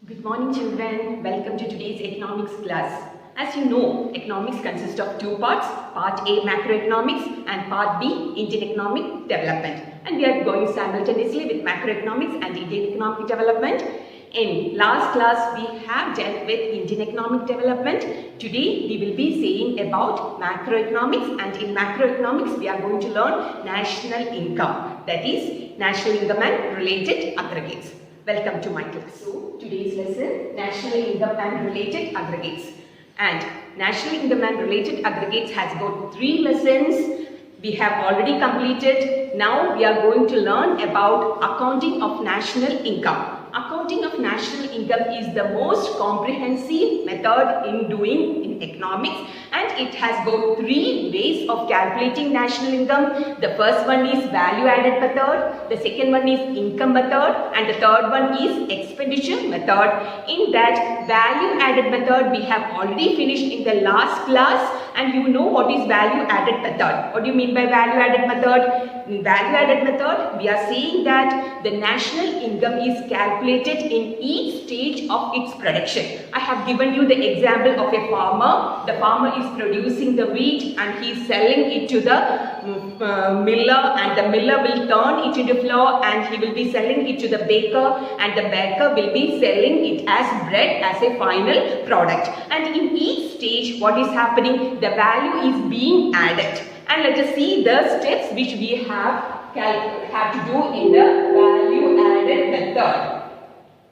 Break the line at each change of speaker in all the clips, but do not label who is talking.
Good morning children, welcome to today's economics class. As you know, economics consists of two parts, part A macroeconomics and part B Indian economic development. And we are going simultaneously with macroeconomics and Indian economic development. In last class we have dealt with Indian economic development. Today we will be saying about macroeconomics, and in macroeconomics we are going to learn national income, that is national income and related aggregates. Welcome to my class. So, today's lesson, national income and related aggregates. And national income and related aggregates has got 3 lessons. We have already completed. Now we are going to learn about accounting of national income. Accounting of national income is the most comprehensive method in doing in economics, and it has got 3 ways of calculating national income. The first one is value added method, the second one is income method, and the third one is expenditure method. In that value added method we have already finished in the last class, and you know what is value added method. What do you mean by value added method? In value added method we are saying that the national income is calculated in each stage of its production. I have given you the example of a farmer. The farmer is producing the wheat and he is selling it to the miller, and the miller will turn it into flour and he will be selling it to the baker, and the baker will be selling it as bread as a final product. And in each stage what is happening? The value is being added. And let us see the steps which we have to do in the value added method.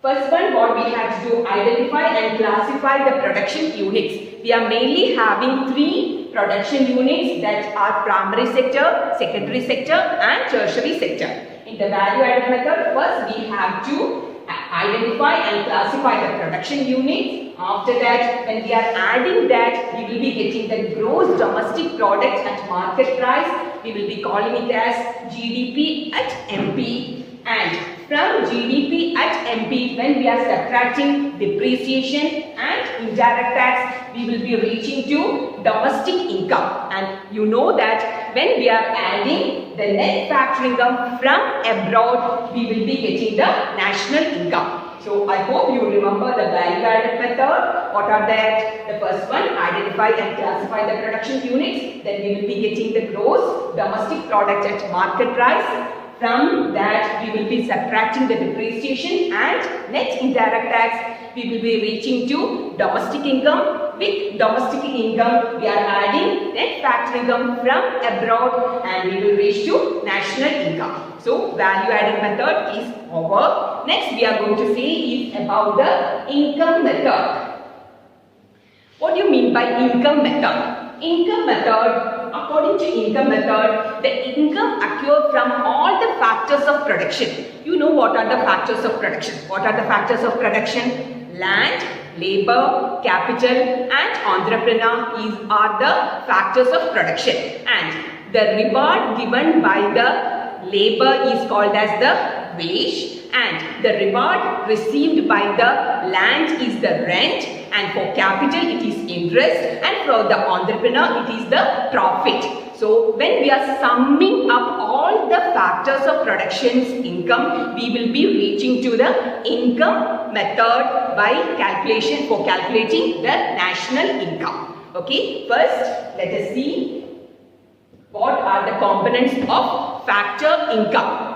First one, what we have to do, identify and classify the production units. We are mainly having 3 production units, that are primary sector, secondary sector and tertiary sector. In the value added method, first we have to identify and classify the production units. After that, when we are adding that, we will be getting the gross domestic product at market price. We will be calling it as GDP at MP. And from GDP at MP, when we are subtracting depreciation and indirect tax, we will be reaching to domestic income. And you know that when we are adding the net factor income from abroad, we will be getting the national income. So I hope you remember the value added method. What are that? The first one, identify and classify the production units. Then we will be getting the gross domestic product at market price. From that we will be subtracting the depreciation and net indirect tax. We will be reaching to domestic income. With domestic income we are adding net factor income from abroad, and we will reach to national income. So value added method is over. Next we are going to say is about the income method. What do you mean by income method? Income method, according to income method, the income occurs from all the factors of production. You know what are the factors of production? What are the factors of production? Land, labor, capital and entrepreneur are the factors of production. And the reward given by the labor is called as the wage, and the reward received by the land is the rent, and for capital it is interest, and for the entrepreneur it is the profit. So when we are summing up all the factors of production's income, we will be reaching to the income method by calculation, for calculating the national income. Okay, first let us see what are the components of factor income.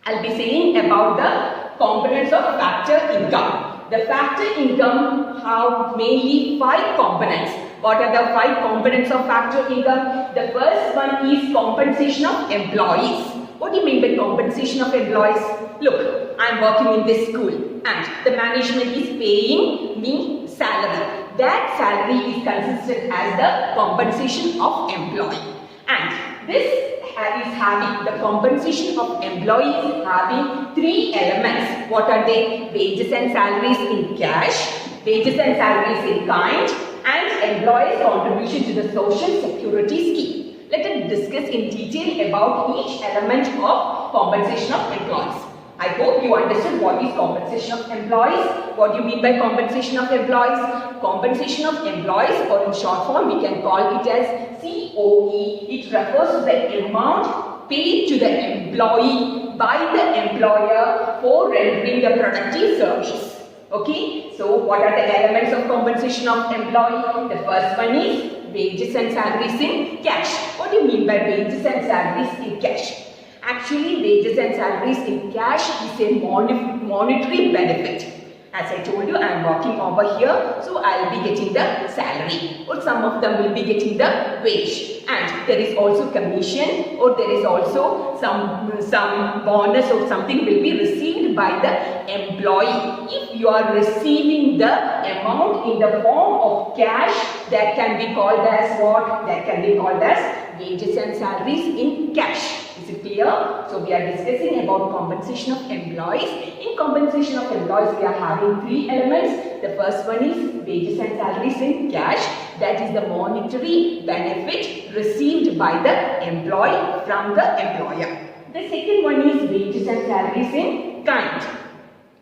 I'll be saying about the components of factor income. The factor income have mainly 5 components. What are the 5 components of factor income? The first one is compensation of employees. What do you mean by compensation of employees? Look, I am working in this school and the management is paying me salary. That salary is considered as the compensation of employee. And this is having the compensation of employees having 3 elements. What are they? Wages and salaries in cash, wages and salaries in kind, and employees' contribution to the social security scheme. Let us discuss in detail about each element of compensation of employees. I hope you understood what is compensation of employees. What do you mean by compensation of employees? Compensation of employees, or in short form we can call it as COE. It refers to the amount paid to the employee by the employer for rendering the productive service. Okay, so what are the elements of compensation of employee? The first one is wages and salaries in cash. What do you mean by wages and salaries in cash? Actually, wages and salaries in cash is a monetary benefit. As I told you, I am working over here, so I will be getting the salary, or some of them will be getting the wage, and there is also commission, or there is also some bonus or something will be received by the employee. If you are receiving the amount in the form of cash, that can be called as what? That can be called as wages and salaries in cash. Is it clear? So we are discussing about compensation of employees. In compensation of employees, we are having three elements. The first one is wages and salaries in cash. That is the monetary benefit received by the employee from the employer. The second one is wages and salaries in kind.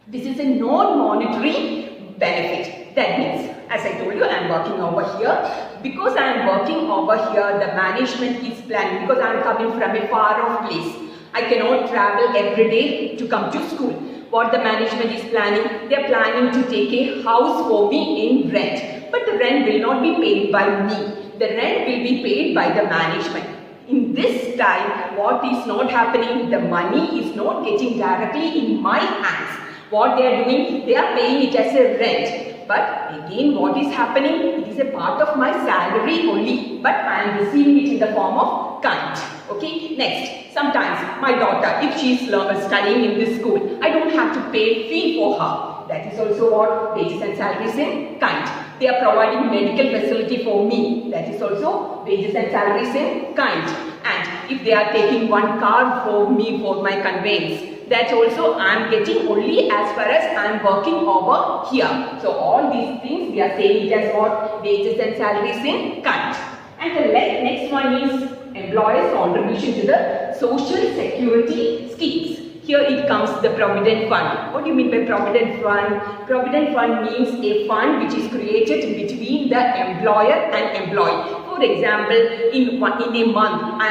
This is a non-monetary benefit. That means, as I told you, I am working over here. Because I am working over here, the management is planning, because I am coming from a far off place. I cannot travel every day to come to school. What the management is planning? They are planning to take a house for me in rent. But the rent will not be paid by me. The rent will be paid by the management. In this time, what is not happening? The money is not getting directly in my hands. What they are doing? They are paying it as a rent. But again, what is happening? It is a part of my salary only, but I am receiving it in the form of kind. Okay, next, sometimes my daughter, if she is studying in this school, I don't have to pay fee for her. That is also what? Wages and salaries in kind. They are providing medical facility for me. That is also wages and salaries in kind. And if they are taking one car for me for my conveyance, that also I am getting only as far as I am working over here. So all these things we are saying it as what? Wages and salaries in kind. And the next one is employers' contribution to the social security schemes. Here it comes the Provident Fund. What do you mean by Provident Fund? Provident Fund means a fund which is created between the employer and employee. For example, in a month, I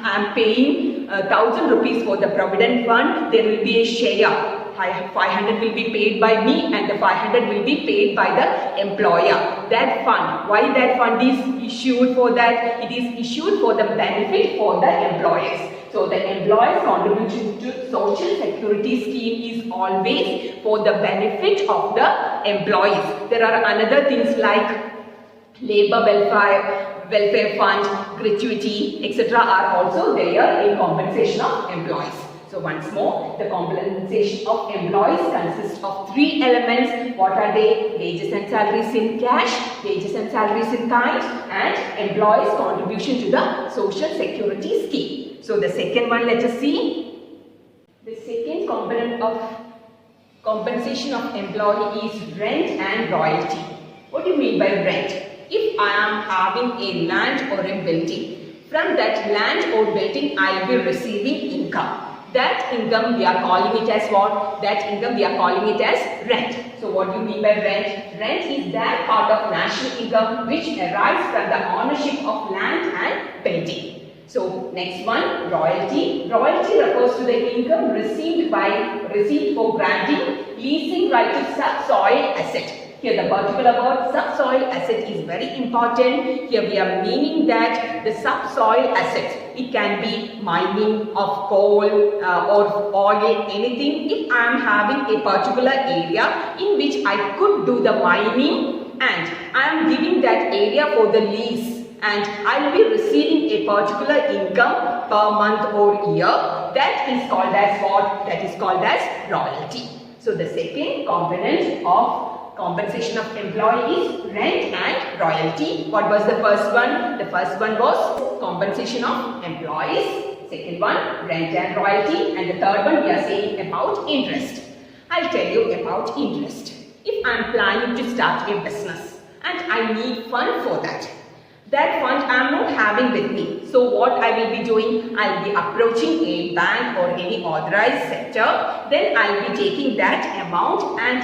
am paying 1,000 rupees for the Provident Fund. There will be a share. 500 will be paid by me and the 500 will be paid by the employer. That fund, why that fund is issued for that? It is issued for the benefit for the employers. So the employer's contribution to social security scheme is always for the benefit of the employees. There are another things like labor welfare fund, gratuity, etc. are also there in compensation of employees. So once more, the compensation of employees consists of three elements. What are they? Wages and salaries in cash, wages and salaries in kind, and employees' contribution to the social security scheme. So the second one, let us see. The second component of compensation of employee is rent and royalty. What do you mean by rent? If I am having a land or a building, from that land or building I will be receiving income. That income we are calling it as what? That income we are calling it as rent. So what do you mean by rent? Rent is that part of national income which arises from the ownership of land and building. So next one, royalty. Royalty refers to the income received for granting leasing right to subsoil asset. Here the particular word subsoil asset is very important. Here we are meaning that the subsoil assets, it can be mining of coal or oil, anything. If I am having a particular area in which I could do the mining and I am giving that area for the lease and I will be receiving a particular income per month or year, that is called as what? That is called as royalty. So the second component of compensation of employees, rent and royalty. What was the first one? The first one was compensation of employees. Second one, rent and royalty. And the third one we are saying about interest. I'll tell you about interest. If I am planning to start a business and I need fund for that, that fund I am not having with me. So what I will be doing? I will be approaching a bank or any authorized sector. Then I will be taking that amount and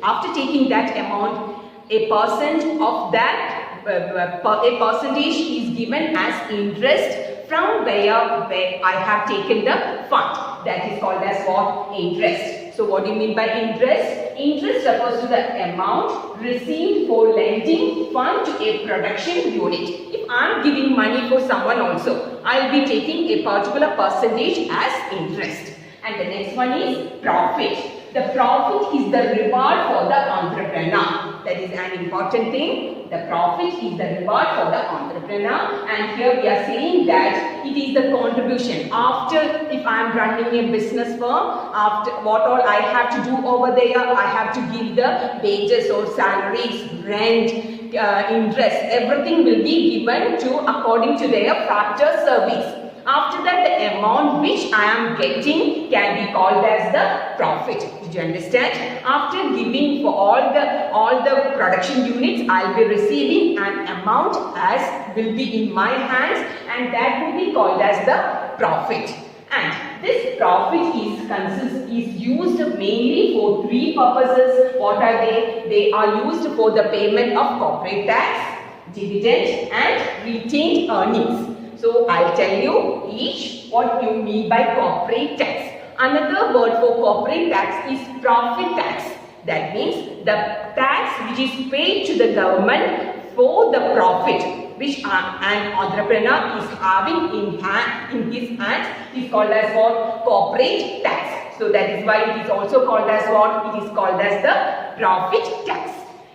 after taking that amount, a percentage of that, a percentage is given as interest from where I have taken the fund. that is called as what? Interest. So what do you mean by interest? Interest refers to the amount received for lending fund to a production unit. If I am giving money for someone also, I will be taking a particular percentage as interest. And the next one is profit. The profit is the reward for the entrepreneur. That is an important thing. The profit is the reward for the entrepreneur. And here we are saying that it is the contribution. After, if I am running a business firm, after what all I have to do over there, I have to give the wages or salaries, rent, interest. Everything will be given to according to their factor service. After that, the amount which I am getting can be called as the profit. Did you understand? After giving for all the production units, I will be receiving an amount as will be in my hands, and that will be called as the profit. And this profit is used mainly for three purposes. What are they? They are used for the payment of corporate tax, dividend, and retained earnings. So I'll tell you each what you mean by corporate tax. Another word for corporate tax is profit tax. That means the tax which is paid to the government for the profit which an entrepreneur is having in his hands is called as what? Corporate tax. So that is why it is also called as what? It is called as the profit tax.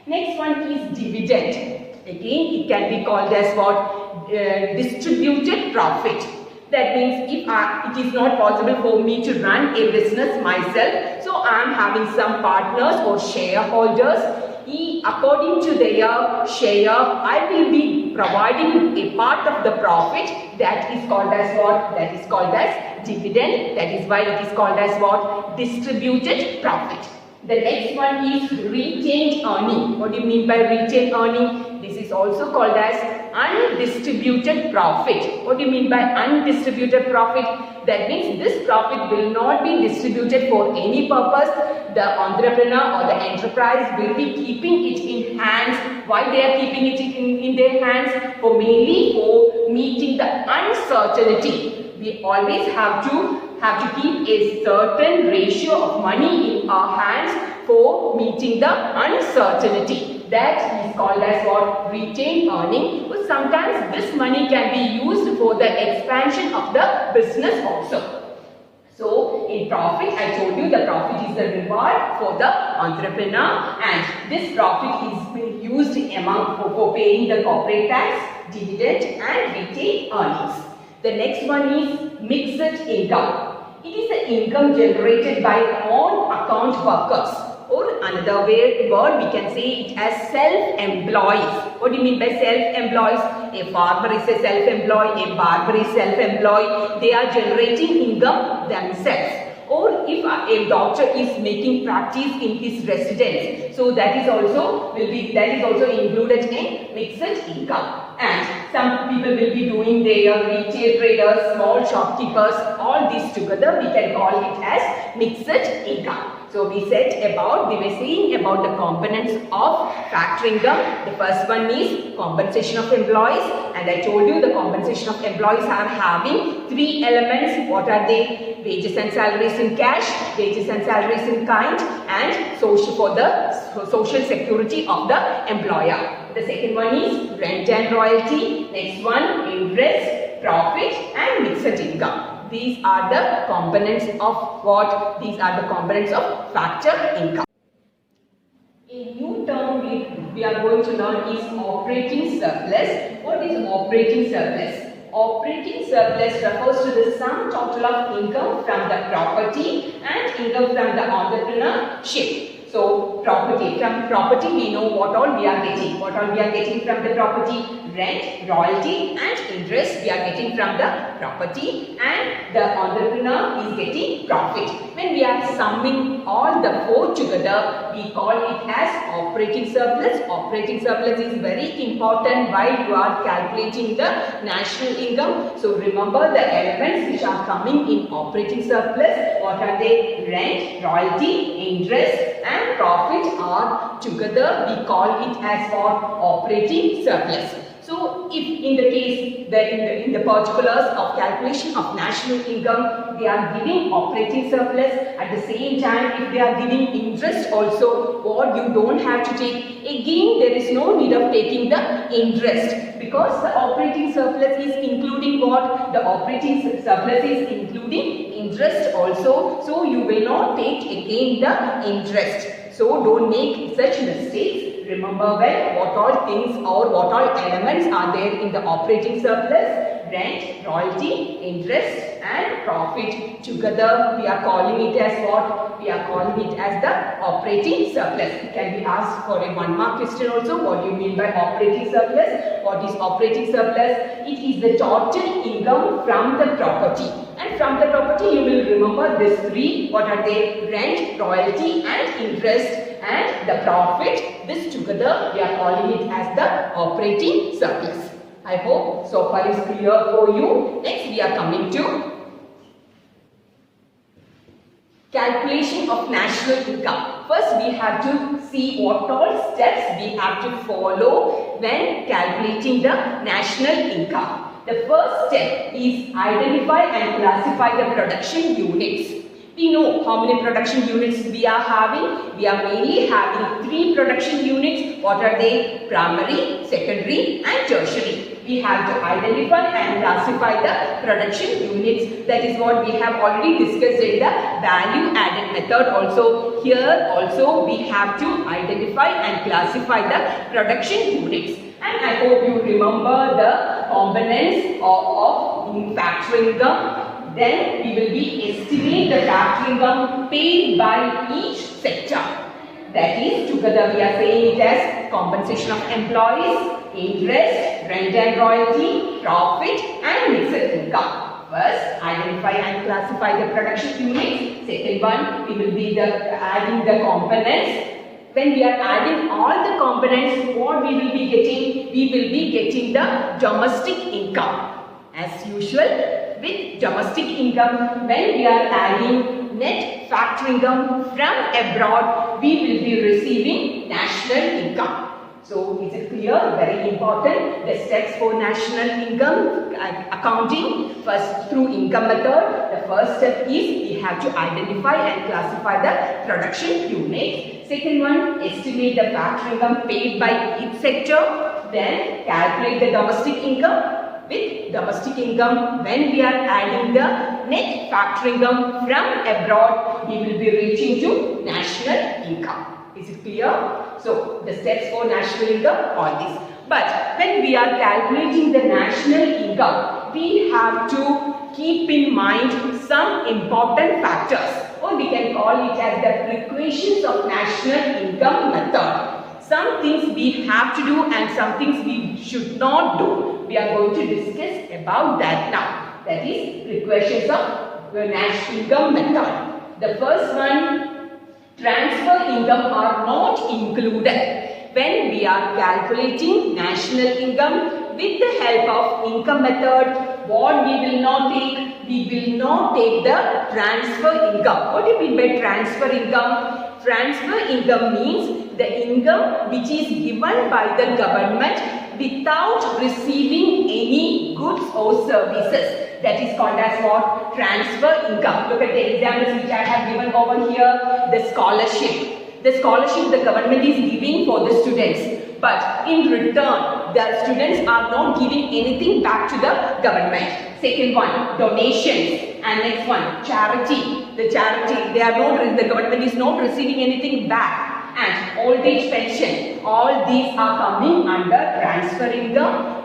Next one is dividend. Again, it can be called as what? Distributed profit. That means if it is not possible for me to run a business myself, so I am having some partners or shareholders. According to their share, I will be providing a part of the profit. That is called as what? That is called as dividend. That is why it is called as what? Distributed profit. The next one is retained earning. What do you mean by retained earning? This is also called as undistributed profit. What do you mean by undistributed profit? That means this profit will not be distributed for any purpose. The entrepreneur or the enterprise will be keeping it in hands. Why they are keeping it in their hands? For mainly for meeting the uncertainty. We always have to keep a certain ratio of money in our hands for meeting the uncertainty. That is called as what? Retained earning. But sometimes this money can be used for the expansion of the business also. So in profit, I told you the profit is the reward for the entrepreneur, and this profit is used for paying the corporate tax, dividend, and retained earnings. The next one is mixed income. It is the income generated by on-account workers, or another word we can say it as self-employees. What do you mean by self-employees? A farmer is a self-employed, a barber is self-employed. They are generating income themselves. Or if a doctor is making practice in his residence, so that is also included in mixed income. And some people will be doing their retail traders, small shopkeepers, all these together we can call it as mixed income. So we were saying about the components of factor income. The first one is compensation of employees, and I told you the compensation of employees are having three elements. What are they? Wages and salaries in cash, wages and salaries in kind, and social security of the employer. The second one is rent and royalty. Next one, interest, profit, and mixed income. These are the components of what? These are the components of factor income. A new term we are going to learn is operating surplus. What is operating surplus? Operating surplus refers to the sum total of income from the property and income from the entrepreneurship. So from property we know what all we are getting. What all we are getting from the property? Rent, royalty, and interest we are getting from the property, and the entrepreneur is getting profit. When we are summing all the four together, we call it as operating surplus. Operating surplus is very important while you are calculating the national income. So remember the elements which are coming in operating surplus. What are they? Rent, royalty, interest, and profit are together. We call it as for operating surplus. So if in the case in the particulars of calculation of national income, they are giving operating surplus. At the same time, if they are giving interest also, what you don't have to take. Again, there is no need of taking the interest because the operating surplus is including what? The operating surplus is including interest also. So you will not take again the interest. So don't make such mistakes. Remember well what all things or what all elements are there in the operating surplus. Rent, royalty, interest and profit. Together we are calling it as what? We are calling it as the operating surplus. It can be asked for a 1-mark question also. What do you mean by operating surplus? What is operating surplus? It is the total income from the property. And from the property you will remember these 3. What are they? Rent, royalty and interest and the profit. This together we are calling it as the operating surplus. I hope so far is clear for you. Next we are coming to calculation of national income. First we have to see what all steps we have to follow when calculating the national income. The first step is identify and classify the production units. We know how many production units we are having. We are mainly having 3 production units. What are they? Primary, secondary and tertiary. We have to identify and classify the production units. That is what we have already discussed in the value added method also. Here also we have to identify and classify the production units. And I hope you remember the components of factory income. Then we will be estimate the factory income paid by each sector. That is, together we are saying it as compensation of employees, interest, rent and royalty, profit and mixed income. First, identify and classify the production units. Second one, we will be adding the components. When we are adding all the components, what we will be getting? We will be getting the domestic income. As usual, with domestic income, when we are adding net factory income from abroad, we will be receiving national income. So, is it clear? Very important. The steps for national income accounting. First, through income method, the first step is we have to identify and classify the production units. Second one, estimate the factory income paid by each sector. Then, calculate the domestic income. With domestic income, when we are adding the net factory income from abroad, we will be reaching to national income. Is it clear? So, the steps for national income, all this. But when we are calculating the national income, we have to keep in mind some important factors, or we can call it as the precautions of national income method. Some things we have to do and some things we should not do. We are going to discuss about that now. That is precautions of the national income method. The first one, transfer income are not included. When we are calculating national income with the help of income method, what we will not take? We will not take the transfer income. What do you mean by transfer income? Transfer income means the income which is given by the government without receiving any goods or services. That is called as what? Transfer income. Look at the examples which I have given over here. The scholarship. The scholarship the government is giving for the students. But in return, the students are not giving anything back to the government. Second one, donations. And next one, charity. The charity, the government is not receiving anything back. And old age pension, all these are coming under transfer income.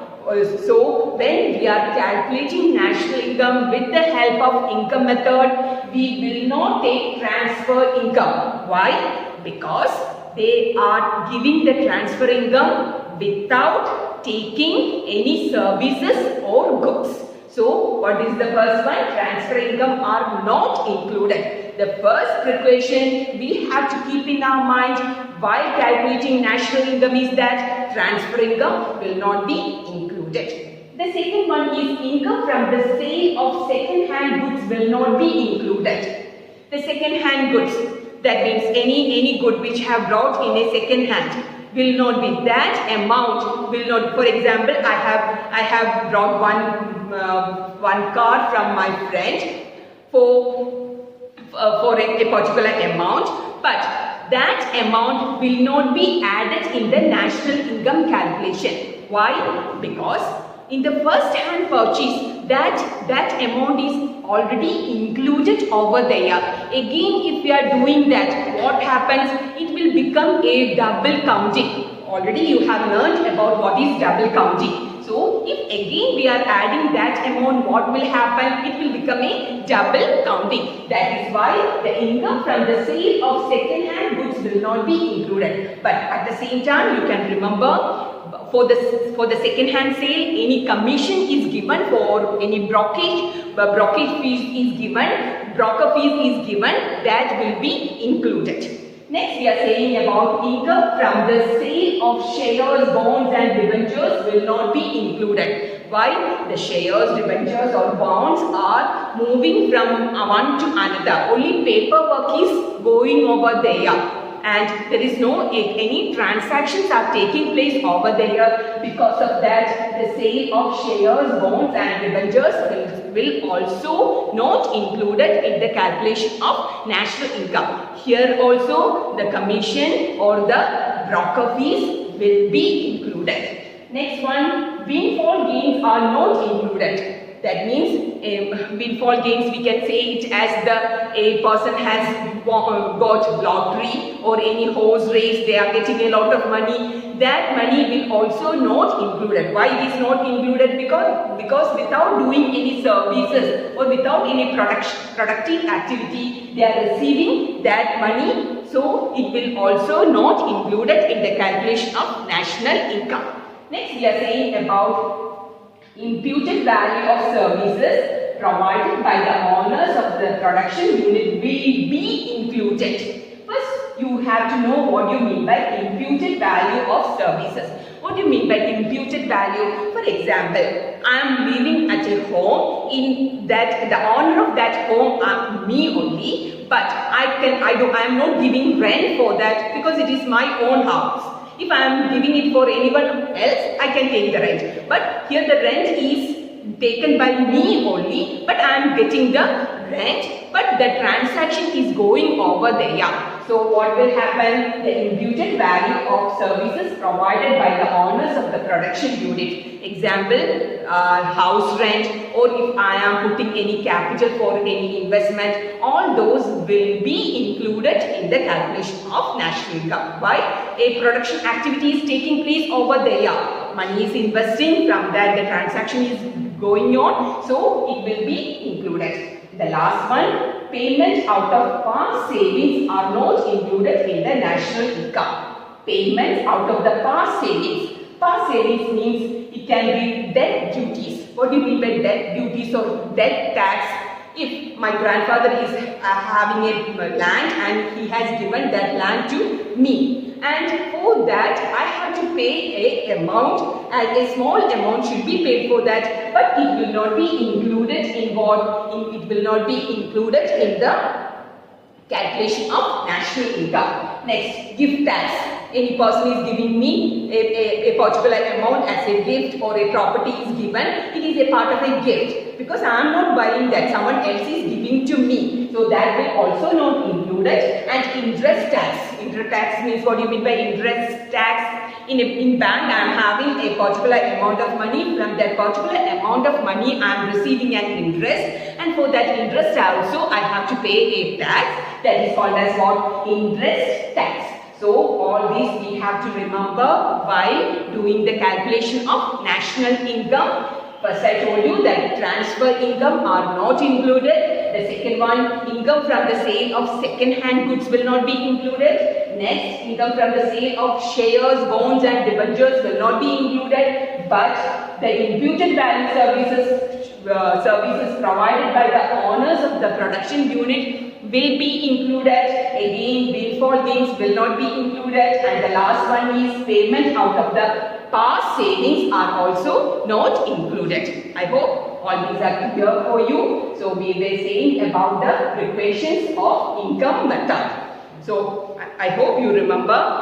So, when we are calculating national income with the help of income method, we will not take transfer income. Why? Because they are giving the transfer income without taking any services or goods. So, what is the first one? Transfer income are not included. The first precaution we have to keep in our mind while calculating national income is that transfer income will not be included. The second one is income from the sale of second-hand goods will not be included. The second-hand goods, That means any good which have brought in a second hand will not be, that amount will not. For example, I have brought one car from my friend for a particular amount, but that amount will not be added in the national income calculation. Why? Because in the first hand purchase, that amount is already included over there. Again, if we are doing that, what happens? It will become a double counting. Already you have learned about what is double counting. So if again we are adding that amount, what will happen? It will become a double counting. That is why the income from the sale of second hand goods will not be included. But at the same time, you can remember, for the second hand sale, any commission is given, for any brokerage fees is given, broker fees is given, that will be included. Next, we are saying about income from the sale of shares, bonds and debentures will not be included. Why? The shares, debentures or bonds are moving from one to another. Only paperwork is going over there. And there is no any transactions are taking place over there. Because of that, the sale of shares, bonds and debentures will also not included in the calculation of national income. Here also the commission or the broker fees will be included. Next one, windfall gains are not included. That means windfall gains, we can say it as a person has got lottery or any horse race, they are getting a lot of money. That money will also not included. Why it is not included? Because without doing any services or without any productive activity, they are receiving that money. So it will also not included in the calculation of national income. Next, we are saying about imputed value of services provided by the owners of the production unit will be included. First, you have to know what you mean by imputed value of services. What do you mean by imputed value? For example, I am living at a home, in that the owner of that home are me only, but I am not giving rent for that because it is my own house. If I am giving it for anyone else, I can take the rent. But here the rent is taken by me only, but I am getting the rent, but the transaction is going over there. So what will happen? The imputed value of services provided by the owners of the production unit. Example, house rent, or if I am putting any capital for any investment, all those will be included in the calculation of national income. Why? A production activity is taking place over there. Money is investing, from that the transaction is going on, so it will be included. The last one, payment out of past savings are not included in the national income. Payments out of the past savings. Past savings means it can be debt duties. What do you mean by debt duties or debt tax? If my grandfather is having a land and he has given that land to me, and for that I have to pay a amount, and a small amount should be paid for that, but it will not be included in what? It will not be included in the calculation of national income. Next, gift tax. Any person is giving me a particular amount as a gift, or a property is given, it is a part of a gift. Because I am not buying that, someone else is giving to me. So that will also not included. And interest tax. Interest tax means, what do you mean by interest tax? In bank I am having a particular amount of money. From that particular amount of money I am receiving an interest, and for that interest also I have to pay a tax. That is called as what? Interest tax. So all these we have to remember while doing the calculation of national income. First I told you that transfer income are not included. The second one, income from the sale of second hand goods will not be included. Next, income from the sale of shares, bonds and debentures will not be included. But the imputed value services provided by the owners of the production unit will be included. Again, windfall gains will not be included. And the last one is payment out of the past savings are also not included. I hope all these are clear for you. So we were saying about the equations of income method. So I hope you remember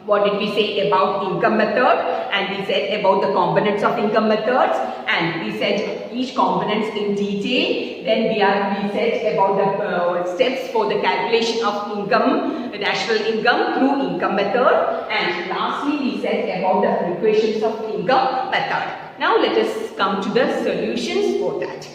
what did we say about income method, and we said about the components of income methods, and we said each components in detail. Then we said about the steps for the calculation of income, national income through income method, and lastly we said about the equations of income method. Now let us come to the solutions for that.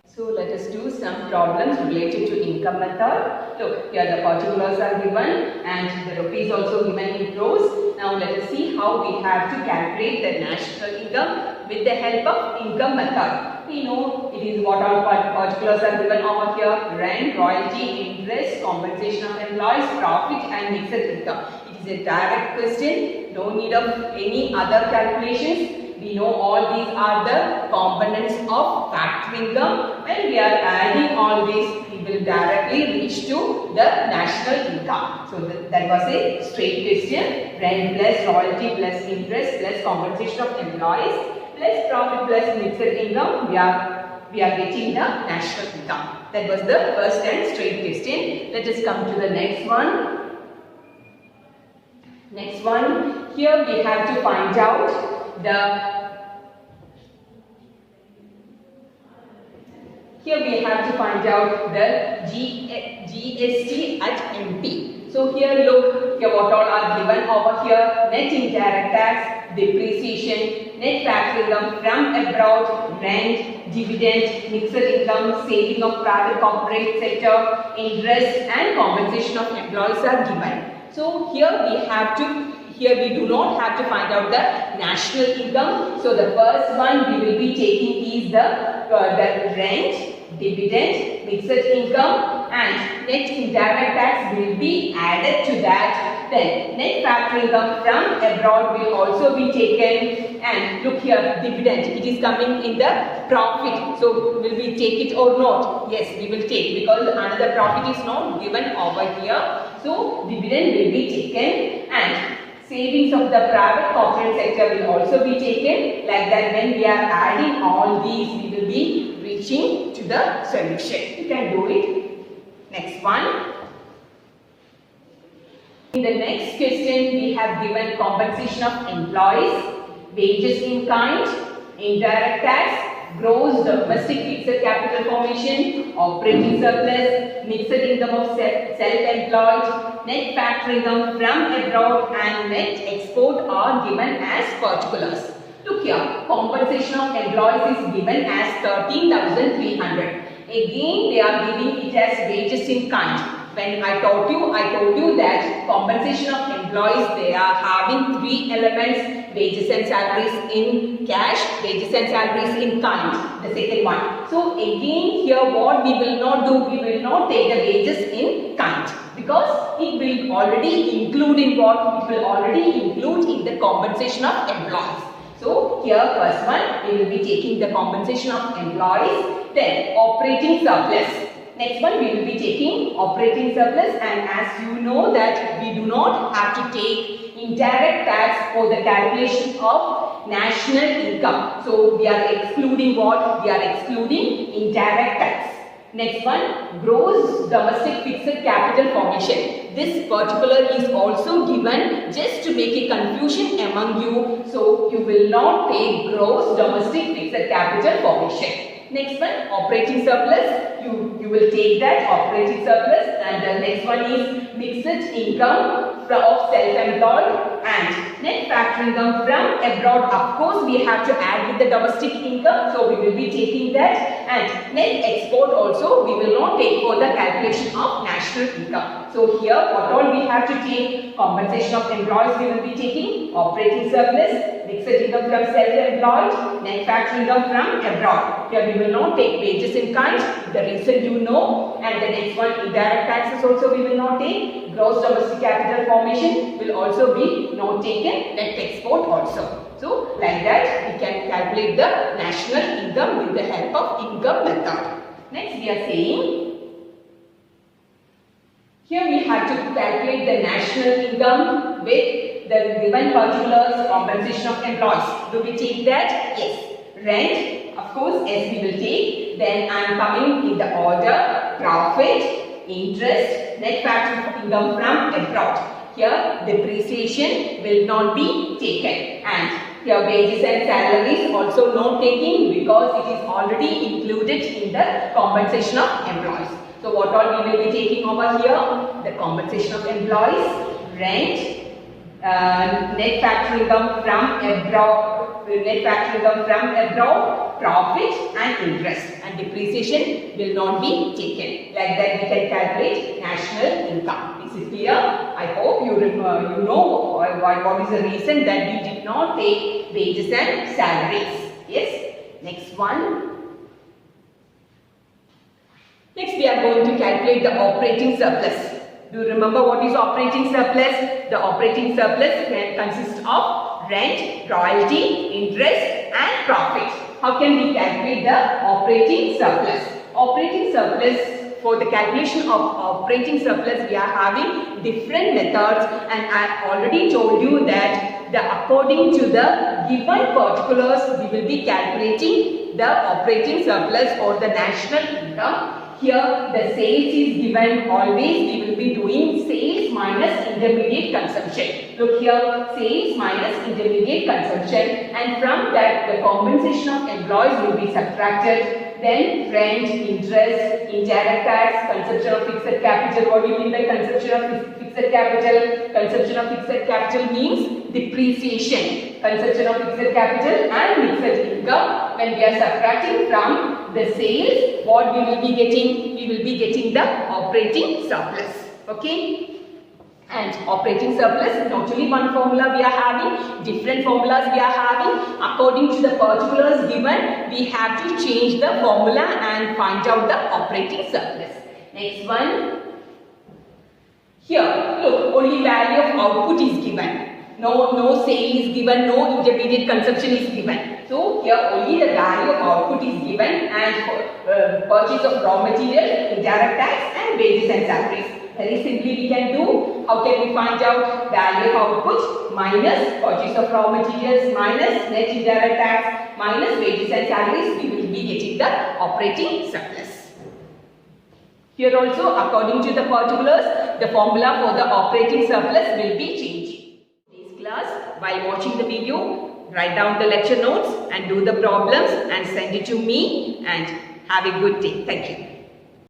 So let us do some problems related to income method. Look, here the particulars are given and the rupees also given in crores. Now let us see how we have to calculate the national income with the help of income method. We know it is what all particulars are given over here: rent, royalty, interest, compensation of employees, profit and mixed income. It is a direct question, no need of any other calculations. We know all these are the components of factor income. When we are adding all these, we will directly reach to the national income. So that was a straight question. Rent plus royalty plus interest plus compensation of employees plus profit plus mixed income. We are getting the national income. That was the first and straight question. Let us come to the next one. Next one. Here we have to find out the GST at MP. So here look, here what all are given over here: net indirect tax, depreciation, net factor income from abroad, rent, dividend, mixed income, saving of private corporate sector, interest and compensation of employees are given. So here we do not have to find out the national income. So the first one we will be taking is the rent, dividend, mixed income and net indirect tax will be added to that. Then net factor income from abroad will also be taken, and look here, dividend, it is coming in the profit. So will we take it or not? Yes, we will take, because another profit is not given over here. So dividend will be taken, and savings of the private corporate sector will also be taken. Like that, when we are adding all these, we will be reaching to the solution. You can do it. Next one. In the next question, we have given compensation of employees, wages in kind, indirect tax, gross domestic fixed capital formation, operating surplus, mixed income of self-employed, net factor income from abroad and net export are given as particulars. Look here, compensation of employees is given as 13,300. Again, they are giving it as wages in kind. When I told you that compensation of employees, they are having three elements: wages and salaries in cash, wages and salaries in kind, the second one. So again here what we will not do, we will not take the wages in kind, because it will already include in what? It will already include in the compensation of employees. So here first one, we will be taking the compensation of employees. Then operating surplus. Next one, we will be taking operating surplus, and as you know that we do not have to take indirect tax for the calculation of national income. So we are excluding what? We are excluding indirect tax. Next one, gross domestic fixed capital formation. This particular is also given just to make a confusion among you. So you will not take gross domestic fixed capital formation. Next one, operating surplus. You will take that operating surplus, and the next one is mixed income of self-employed and net factor income from abroad. Of course, we have to add with the domestic income, so we will be taking that, and net export also we will not take for the calculation of national income. So here what all we have to take: compensation of employees we will be taking, operating surplus, mixed income from self-employed, net factor income from abroad. Here we will not take wages in kind, the reason you know, and the next one, indirect taxes also we will not take, gross domestic capital formation will also be not taken, net export also. So like that we can calculate the national income with the help of income method. Next we are saying, here we have to calculate the national income with the given particulars: compensation of employees. Do we take that? Yes. Rent, of course, yes we will take. Then I am coming in the order: profit, interest, net factory income from abroad. Here depreciation will not be taken, and here wages and salaries also not taking because it is already included in the compensation of employees. So what all we will be taking over here? The compensation of employees, rent, net factory income from abroad, profit and interest, and depreciation will not be taken. Like that we can calculate national income. This is clear. I hope you know what is the reason that we did not take wages and salaries. Yes. Next one. Next we are going to calculate the operating surplus. Do you remember what is operating surplus? The operating surplus can consist of rent, royalty, interest and profit. How can we calculate the operating surplus? Operating surplus, for the calculation of operating surplus we are having different methods, and I already told you that according to the given particulars we will be calculating the operating surplus or the national income. Here the sales is given, always we will be doing sales minus intermediate consumption. Look here, sales minus intermediate consumption, and from that the compensation of employees will be subtracted. Then rent, interest, indirect tax, consumption of fixed capital. What do you mean by consumption of fixed capital? Consumption of fixed capital means depreciation. Consumption of fixed capital and fixed income. When we are subtracting from the sales, what we will be getting? We will be getting the operating surplus. Okay? And operating surplus, not only one formula we are having, different formulas we are having. According to the particulars given, we have to change the formula and find out the operating surplus. Next one. Here, look, only value of output is given. No sale is given, no intermediate consumption is given. So here only the value of output is given, and purchase of raw material, indirect tax and wages and salaries. Very simply we can do. How can we find out value of output minus purchase of raw materials minus net indirect tax minus wages and salaries? We will be getting the operating surplus. Here also, according to the particulars, the formula for the operating surplus will be changed. This class, while watching the video, write down the lecture notes and do the problems and send it to me, and have a good day. Thank you.